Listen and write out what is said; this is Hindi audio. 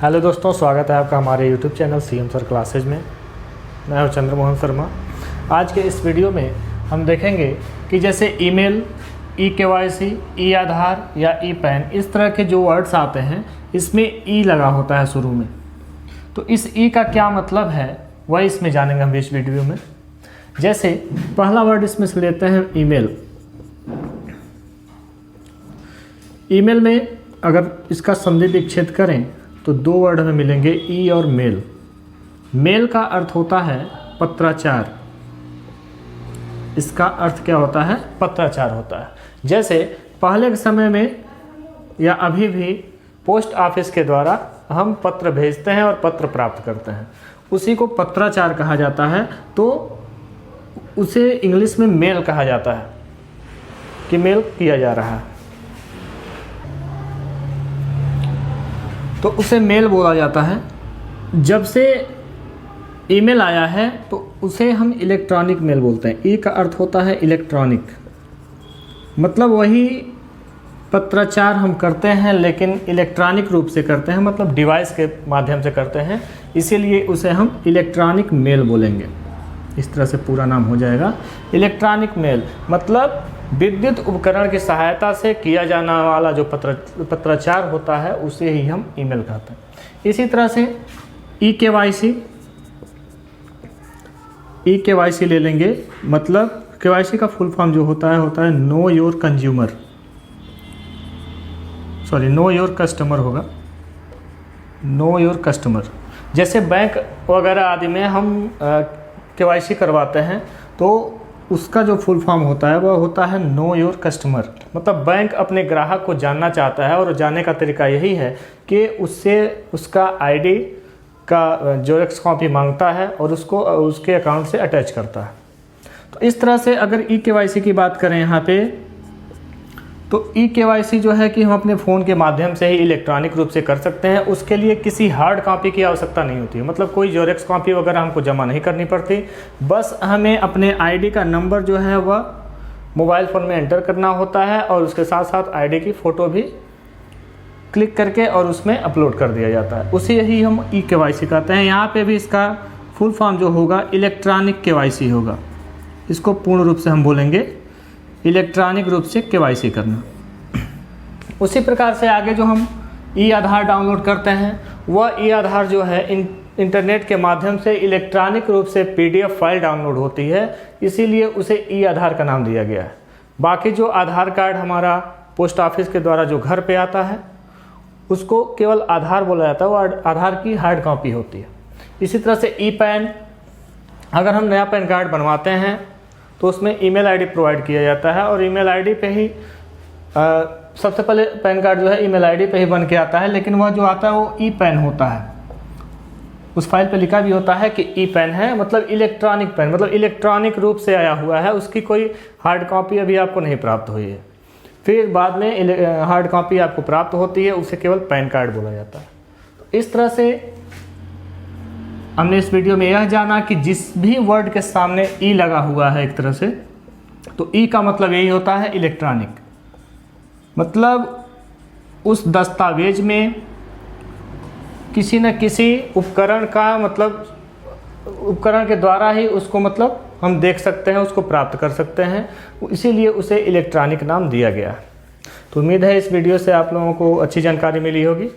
हेलो दोस्तों, स्वागत है आपका हमारे YouTube channel CM sir classes में। मैं हूं चंद्रमोहन शर्मा। आज के इस वीडियो में हम देखेंगे कि जैसे ईमेल, ई-केवाईसी, ई-आधार या ई-पैन, इस तरह के जो वर्ड्स आते हैं इसमें ई लगा होता है शुरू में। तो इस ई का क्या मतलब है वही इसमें जानेंगे हम इस वीडियो में। जैसे पहला वर्ड इसमें से लेते हैं ईमेल। ईमेल में अगर इसका संधि विच्छेद करें तो दो वर्ड हमें मिलेंगे, ई और मेल। मेल का अर्थ होता है पत्राचार। इसका अर्थ क्या होता है? पत्राचार होता है। जैसे पहले के समय में या अभी भी पोस्ट ऑफिस के द्वारा हम पत्र भेजते हैं और पत्र प्राप्त करते हैं, उसी को पत्राचार कहा जाता है। तो उसे इंग्लिश में मेल कहा जाता है कि मेल किया जा रहा है, तो उसे मेल बोला जाता है। जब से ईमेल आया है तो उसे हम इलेक्ट्रॉनिक मेल बोलते हैं। ई का अर्थ होता है इलेक्ट्रॉनिक, मतलब वही पत्राचार हम करते हैं लेकिन इलेक्ट्रॉनिक रूप से करते हैं, मतलब डिवाइस के माध्यम से करते हैं, इसीलिए उसे हम इलेक्ट्रॉनिक मेल बोलेंगे। इस तरह से पूरा नाम हो जाएगा इलेक्ट्रॉनिक मेल। मतलब विद्युत उपकरण की सहायता से किया जाने वाला जो पत्राचार होता है उसे ही हम ईमेल कहते हैं। इसी तरह से ई-केवाईसी ले लेंगे। मतलब केवाईसी का फुल फॉर्म जो होता है know your consumer, sorry know your customer होगा, नो योर कस्टमर। जैसे बैंक वगैरह आदि में हम केवाईसी करवाते हैं तो उसका जो फुल फॉर्म होता है वह होता है नो योर कस्टमर। मतलब बैंक अपने ग्राहक को जानना चाहता है और जानने का तरीका यही है कि उससे उसका आईडी का जेरॉक्स कॉपी मांगता है और उसको उसके अकाउंट से अटैच करता है। तो इस तरह से अगर ई-केवाईसी की बात करें यहाँ पे, तो ई-केवाईसी जो है कि हम अपने फ़ोन के माध्यम से ही इलेक्ट्रॉनिक रूप से कर सकते हैं। उसके लिए किसी हार्ड कॉपी की आवश्यकता नहीं होती है, मतलब कोई जेरॉक्स कॉपी वगैरह हमको जमा नहीं करनी पड़ती। बस हमें अपने आईडी का नंबर जो है वह मोबाइल फ़ोन में एंटर करना होता है और उसके साथ साथ आईडी की फ़ोटो भी क्लिक करके और उसमें अपलोड कर दिया जाता है। उसे ही हम ई-केवाईसी कहते हैं। यहाँ पर भी इसका फुल फॉर्म जो होगा इलेक्ट्रॉनिक केवाईसी होगा। इसको पूर्ण रूप से हम बोलेंगे इलेक्ट्रॉनिक रूप से केवाईसी करना। उसी प्रकार से आगे जो हम ई-आधार डाउनलोड करते हैं वह ई-आधार जो है इंटरनेट के माध्यम से इलेक्ट्रॉनिक रूप से पीडीएफ फाइल डाउनलोड होती है, इसीलिए उसे ई-आधार का नाम दिया गया है। बाकी जो आधार कार्ड हमारा पोस्ट ऑफिस के द्वारा जो घर पे आता है उसको केवल आधार बोला जाता है, वो आधार की हार्ड कॉपी होती है। इसी तरह से ई-पैन, अगर हम नया पैन कार्ड बनवाते हैं तो उसमें ईमेल आईडी प्रोवाइड किया जाता है और ईमेल आईडी पे ही सबसे पहले पैन कार्ड जो है ईमेल आईडी पे ही बन के आता है, लेकिन वह जो आता है वो ई-पैन होता है। उस फाइल पे लिखा भी होता है कि ई-पैन है, मतलब इलेक्ट्रॉनिक पैन, मतलब इलेक्ट्रॉनिक रूप से आया हुआ है, उसकी कोई हार्ड कॉपी अभी आपको नहीं प्राप्त हुई है। फिर बाद में हार्ड कॉपी आपको प्राप्त होती है, उसे केवल पैन कार्ड बोला जाता है। तो इस तरह से हमने इस वीडियो में यह जाना कि जिस भी वर्ड के सामने ई लगा हुआ है एक तरह से, तो ई का मतलब यही होता है इलेक्ट्रॉनिक। मतलब उस दस्तावेज में किसी न किसी उपकरण का, मतलब उपकरण के द्वारा ही उसको मतलब हम देख सकते हैं, उसको प्राप्त कर सकते हैं, इसीलिए उसे इलेक्ट्रॉनिक नाम दिया गया। तो उम्मीद है इस वीडियो से आप लोगों को अच्छी जानकारी मिली होगी।